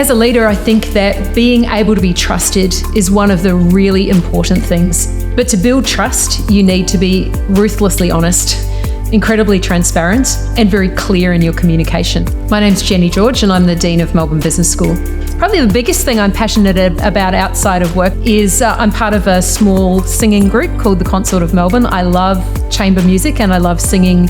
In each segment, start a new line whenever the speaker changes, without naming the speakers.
as a leader, I think that being able to be trusted is one of the really important things. But to build trust, you need to be ruthlessly honest, incredibly transparent, and very clear in your communication. My name's Jenny George, and I'm the Dean of Melbourne Business School. Probably the biggest thing I'm passionate about outside of work is I'm part of a small singing group called the Consort of Melbourne. I love chamber music and I love singing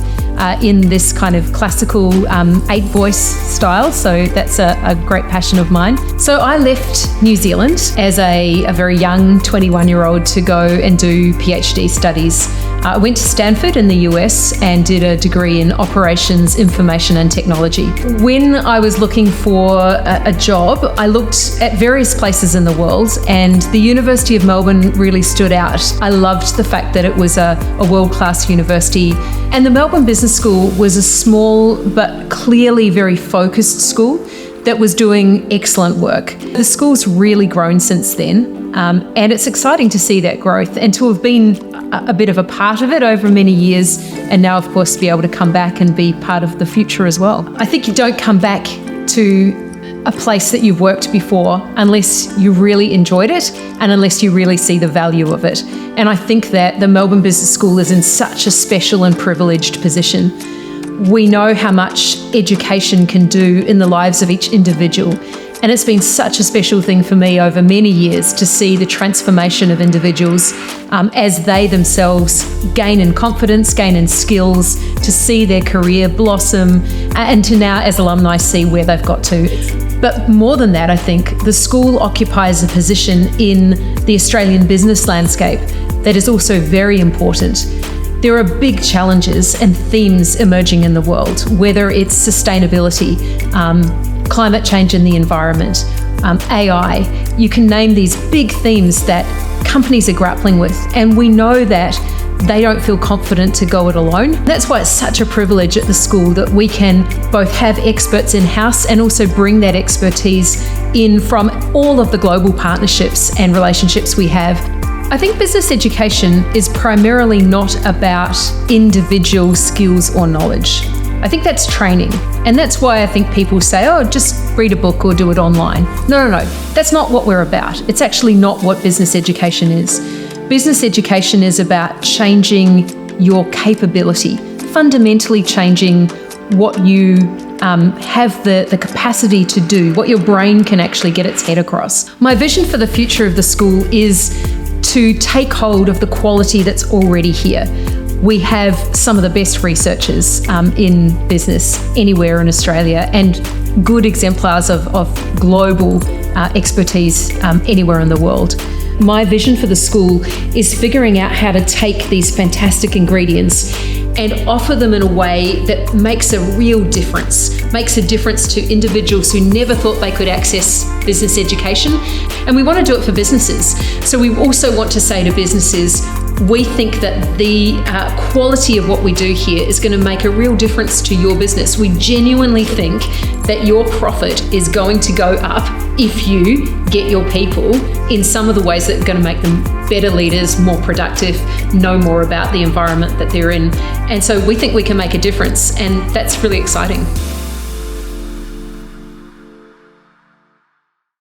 in this kind of classical 8-voice style. So that's a great passion of mine. So I left New Zealand as a very young 21-year-old to go and do PhD studies. I went to Stanford in the US and did a degree in operations, information and technology. When I was looking for a job, I looked at various places in the world and the University of Melbourne really stood out. I loved the fact that it was a world-class university, and the Melbourne Business School was a small but clearly very focused school that was doing excellent work. The school's really grown since then, and it's exciting to see that growth and to have been a bit of a part of it over many years, and now of course be able to come back and be part of the future as well. I think you don't come back to a place that you've worked before unless you really enjoyed it and unless you really see the value of it. And I think that the Melbourne Business School is in such a special and privileged position. We know how much education can do in the lives of each individual. And it's been such a special thing for me over many years to see the transformation of individuals as they themselves gain in confidence, gain in skills, to see their career blossom, and to now, as alumni, see where they've got to. But more than that, I think the school occupies a position in the Australian business landscape that is also very important. There are big challenges and themes emerging in the world, whether it's sustainability, climate change in the environment, AI. You can name these big themes that companies are grappling with, and we know that they don't feel confident to go it alone. That's why it's such a privilege at the school that we can both have experts in-house and also bring that expertise in from all of the global partnerships and relationships we have. I think business education is primarily not about individual skills or knowledge. I think that's training. And that's why I think people say, oh, just read a book or do it online. No. That's not what we're about. It's actually not what business education is. Business education is about changing your capability, fundamentally changing what you have the capacity to do, what your brain can actually get its head across. My vision for the future of the school is to take hold of the quality that's already here. We have some of the best researchers in business anywhere in Australia, and good exemplars of global expertise anywhere in the world. My vision for the school is figuring out how to take these fantastic ingredients and offer them in a way that makes a real difference, makes a difference to individuals who never thought they could access business education. And we want to do it for businesses. So we also want to say to businesses, we think that the quality of what we do here is going to make a real difference to your business. We genuinely think that your profit is going to go up if you get your people in some of the ways that are going to make them better leaders, more productive, know more about the environment that they're in. And so we think we can make a difference, and that's really exciting.